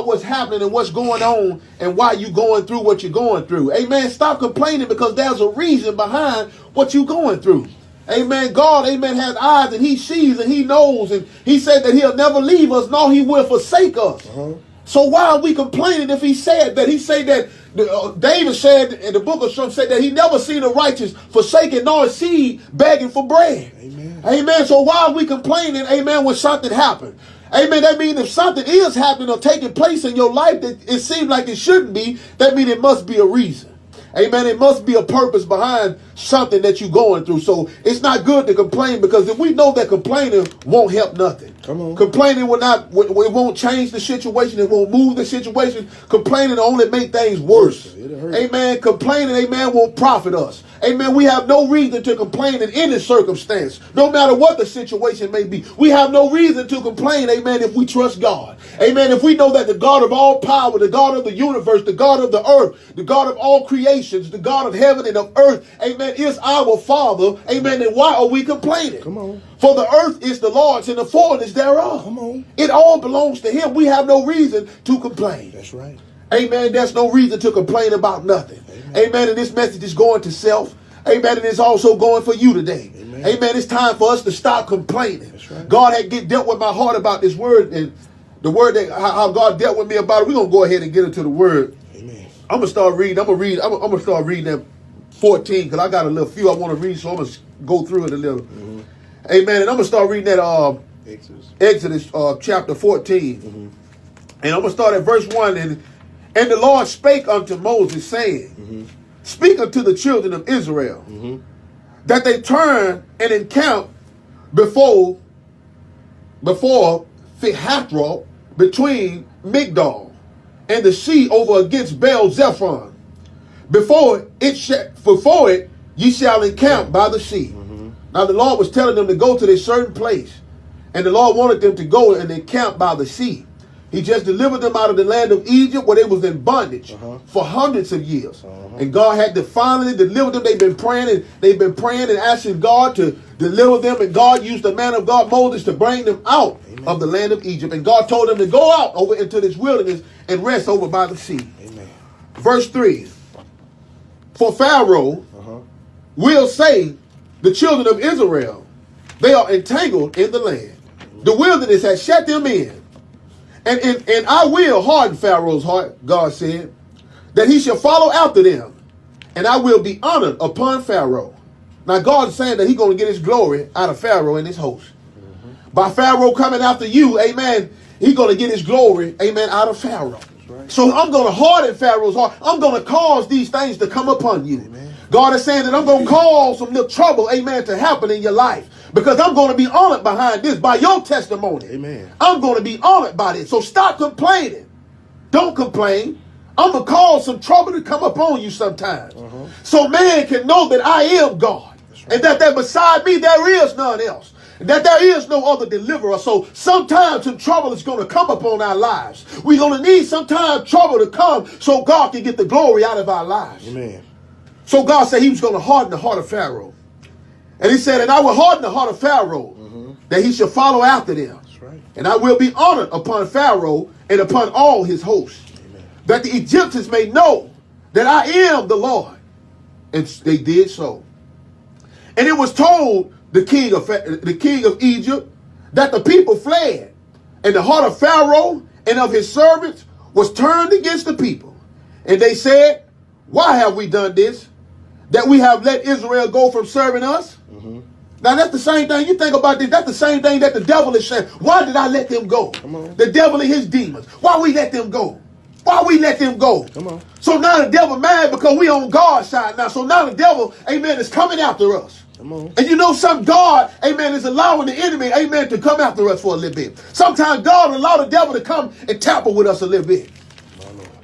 what's happening and what's going on and why you going through what you're going through. Amen. Stop complaining because there's a reason behind what you're going through. Amen. God, amen, has eyes and he sees and he knows. And he said that he'll never leave us nor he will forsake us. So why are we complaining if he said that? He said that David said in the book of Psalms said that he never seen the righteous forsaken nor a seed begging for bread. Amen. Amen. So why are we complaining, amen, when something happened? Amen. That means if something is happening or taking place in your life that it seems like it shouldn't be, that means it must be a reason. Amen. It must be a purpose behind something that you're going through. So it's not good to complain because if we know that complaining won't help nothing. Come on. Complaining will not, it won't change the situation. It won't move the situation. Complaining will only make things worse. Amen. Complaining, amen, won't profit us. Amen. We have no reason to complain in any circumstance, no matter what the situation may be. We have no reason to complain, amen, if we trust God. Amen. If we know that the God of all power, the God of the universe, the God of the earth, the God of all creations, the God of heaven and of earth, amen, is our Father. Amen. And why are we complaining? Come on. For the earth is the Lord's and the fullness thereof. Come on. It all belongs to him. We have no reason to complain. That's right. Amen. There's no reason to complain about nothing. Amen. Amen. And this message is going to self. Amen. And it's also going for you today. Amen. Amen. It's time for us to stop complaining. That's right. God had dealt with my heart about this word and the word that how God dealt with me about it. We're going to go ahead and get into the word. Amen. I'm going to start reading. I'm going to start reading that 14 because I got a little few I want to read. So I'm going to go through it a little. Mm-hmm. Amen. And I'm going to start reading that Exodus chapter 14. Mm-hmm. And I'm going to start at verse 1. And the Lord spake unto Moses, saying, mm-hmm. Speak unto the children of Israel, mm-hmm. that they turn and encamp before Hathroth, between Migdol and the sea over against Baal Zephon. Before it ye shall encamp by the sea. Mm-hmm. Now the Lord was telling them to go to this certain place, and the Lord wanted them to go and encamp by the sea. He just delivered them out of the land of Egypt where they was in bondage for hundreds of years. And God had to finally deliver them. They've been praying and asking God to deliver them. And God used the man of God, Moses, to bring them out of the land of Egypt. And God told them to go out over into this wilderness and rest over by the sea. Amen. Verse 3. For Pharaoh will say, the children of Israel, they are entangled in the land. The wilderness has shut them in. And I will harden Pharaoh's heart, God said, that he shall follow after them, and I will be honored upon Pharaoh. Now God is saying that he's going to get his glory out of Pharaoh and his host. Mm-hmm. By Pharaoh coming after you, amen, he's going to get his glory, amen, out of Pharaoh. Right. So I'm going to harden Pharaoh's heart. I'm going to cause these things to come upon you. Amen. God is saying that I'm going to cause some little trouble, amen, to happen in your life. Because I'm going to be honored behind this by your testimony. Amen. I'm going to be honored by this. So stop complaining. Don't complain. I'm going to cause some trouble to come upon you sometimes. So man can know that I am God. Right. And that beside me there is none else. And that there is no other deliverer. So sometimes some trouble is going to come upon our lives. We're going to need sometimes trouble to come so God can get the glory out of our lives. Amen. So God said he was going to harden the heart of Pharaoh. And he said, and I will harden the heart of Pharaoh, that he shall follow after them. That's right. And I will be honored upon Pharaoh and upon all his hosts. Amen. That the Egyptians may know that I am the Lord. And they did so. And it was told the king of Egypt that the people fled. And the heart of Pharaoh and of his servants was turned against the people. And they said, why have we done this? That we have let Israel go from serving us? Now that's the same thing. You think about this. That's the same thing that the devil is saying. Why did I let them go? The devil and his demons. Why we let them go? Why we let them go? Come on. So now the devil mad because we on God's side now. So now the devil, amen, is coming after us. Come on. And you know some God, amen, is allowing the enemy, amen, to come after us for a little bit. Sometimes God will allow the devil to come and tamper with us a little bit.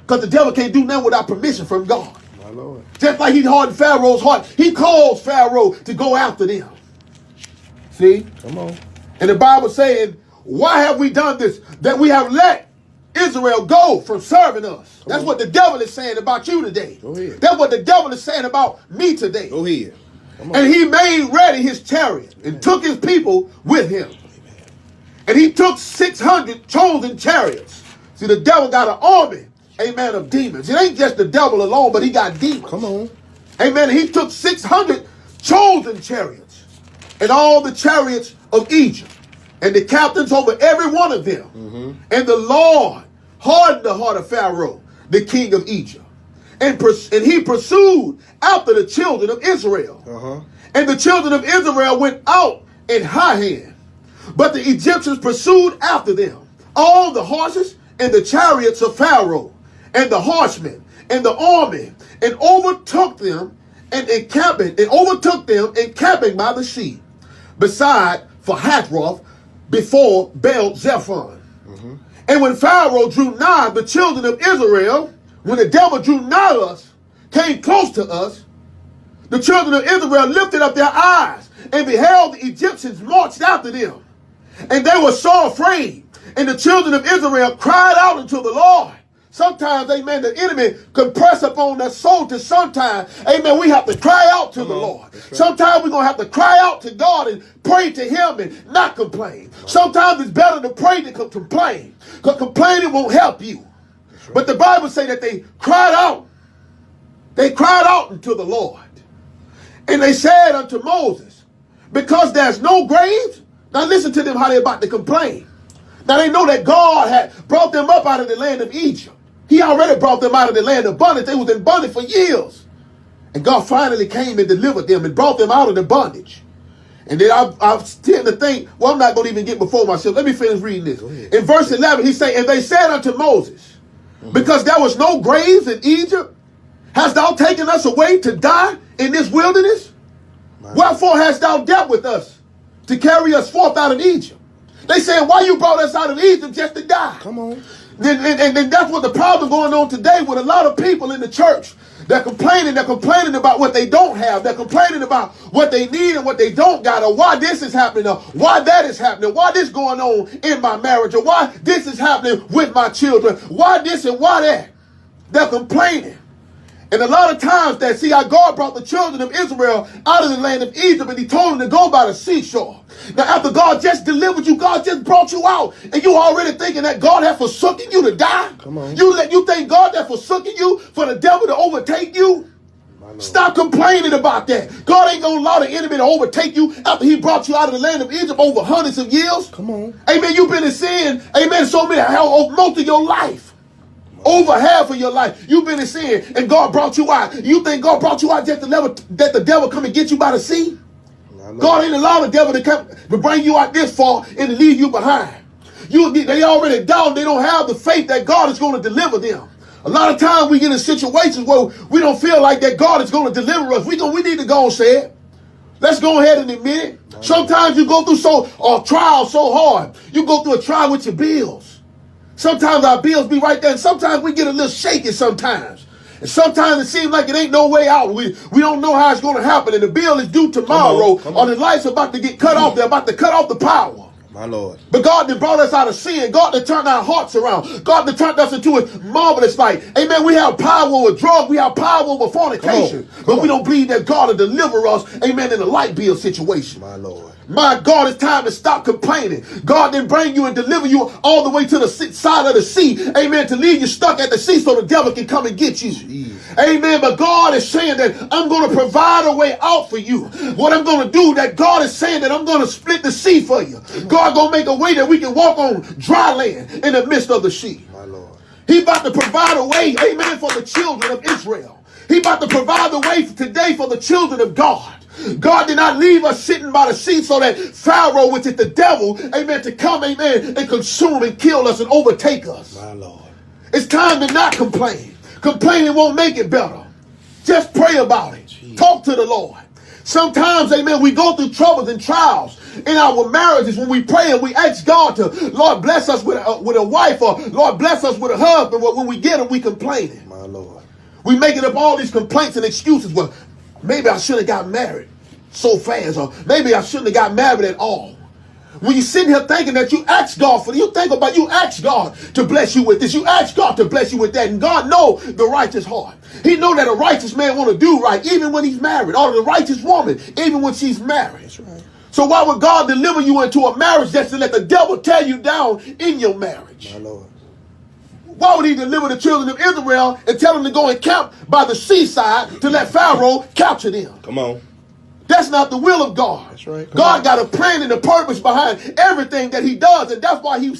Because the devil can't do nothing without permission from God. My Lord. Just like he hardened Pharaoh's heart. He caused Pharaoh to go after them. See? Come on. And the Bible saying, why have we done this? That we have let Israel go from serving us. That's what the devil is saying about you today. Go ahead. That's what the devil is saying about me today. Go ahead. And he made ready his chariot and took his people with him. And he took 600 chosen chariots, See, the devil got an army, amen, of demons. It ain't just the devil alone, but he got demons. Come on. Amen. He took 600 chosen chariots and all the chariots of Egypt and the captains over every one of them. Mm-hmm. And the Lord hardened the heart of Pharaoh, the king of Egypt. And he pursued after the children of Israel. Uh-huh. And the children of Israel went out in high hand. But the Egyptians pursued after them, all the horses and the chariots of Pharaoh, and the horsemen, and the army, and overtook them encamping by the sea, beside for Hathroth, before Baal-zephon. Mm-hmm. And when Pharaoh drew nigh the children of Israel, when the devil drew nigh us, came close to us, the children of Israel lifted up their eyes and beheld the Egyptians marched after them. And they were so afraid. And the children of Israel cried out unto the Lord. Sometimes, amen, the enemy can press upon their soul to sometimes, amen, we have to cry out to the Lord. Right. Sometimes we're going to have to cry out to God and pray to him and not complain. Sometimes it's better to pray than complain, because complaining won't help you. Right. But the Bible says that they cried out. They cried out unto the Lord. And they said unto Moses, because there's no graves. Now listen to them how they're about to complain. Now they know that God had brought them up out of the land of Egypt. He already brought them out of the land of bondage. They was in bondage for years. And God finally came and delivered them and brought them out of the bondage. And then I tend to think, well, I'm not going to even get before myself. Let me finish reading this. In verse 11, he said, and they said unto Moses, because there was no graves in Egypt, hast thou taken us away to die in this wilderness? Wherefore hast thou dealt with us to carry us forth out of Egypt? They saying, why you brought us out of Egypt just to die? Come on. And that's what the problem going on today with a lot of people in the church. They're complaining about what they don't have. They're complaining about what they need and what they don't got, or why this is happening, or why that is happening, why this going on in my marriage, or why this is happening with my children, why this and why that. They're complaining. And a lot of times that, see how God brought the children of Israel out of the land of Egypt, and he told them to go by the seashore. Now after God just delivered you, God just brought you out, and you already thinking that God had forsaken you to die? Come on. You think God had forsaken you for the devil to overtake you? Stop complaining about that. God ain't going to allow the enemy to overtake you after he brought you out of the land of Egypt over hundreds of years. Come on. Amen. You've been in sin, amen, so many, most of your life. Over half of your life, you've been in sin, and God brought you out. You think God brought you out just to let the devil come and get you by the sea? God ain't allowed the devil to come to bring you out this far and to leave you behind. They already down. They don't have the faith that God is going to deliver them. A lot of times we get in situations where we don't feel like that God is going to deliver us. We need to go and say it. Let's go ahead and admit it. Sometimes you go through a trial so hard. You go through a trial with your bills. Sometimes our bills be right there, and sometimes we get a little shaky sometimes. And sometimes it seems like it ain't no way out. We don't know how it's going to happen, and the bill is due tomorrow, or the lights are about to get cut off. They're about to cut off the power. My Lord. But God that brought us out of sin, God that turned our hearts around, God that turned us into a marvelous light. Amen. We have power over drugs, we have power over fornication, but we don't believe that God will deliver us, amen, in a light bill situation. My Lord. My God, it's time to stop complaining. God didn't bring you and deliver you all the way to the side of the sea, amen, to leave you stuck at the sea so the devil can come and get you. Jeez. Amen. But God is saying that I'm going to provide a way out for you. What I'm going to do, that God is saying that I'm going to split the sea for you. God going to make a way that we can walk on dry land in the midst of the sea. My Lord. He about to provide a way, amen, for the children of Israel. He about to provide the way today for the children of God. God did not leave us sitting by the sea so that Pharaoh, which is the devil, amen, to come, amen, and consume and kill us and overtake us. My Lord. It's time to not complain. Complaining won't make it better. Just pray about it. Jeez. Talk to the Lord. Sometimes, amen, we go through troubles and trials in our marriages when we pray and we ask God to, Lord, bless us with a wife, or Lord, bless us with a husband. When we get it, we complaining. My Lord. We making up all these complaints and excuses. Well, maybe I should have got married so fast, or maybe I shouldn't have got married at all. When you sitting here thinking that you ask God for, you ask God to bless you with this, you ask God to bless you with that, and God knows the righteous heart. He know that a righteous man want to do right even when he's married, or the righteous woman even when she's married. That's right. So why would God deliver you into a marriage just to let the devil tear you down in your marriage? My Lord. Why would he deliver the children of Israel and tell them to go and camp by the seaside to let Pharaoh capture them? Come on. That's not the will of God. That's right. God got a plan and a purpose behind everything that he does, and that's why he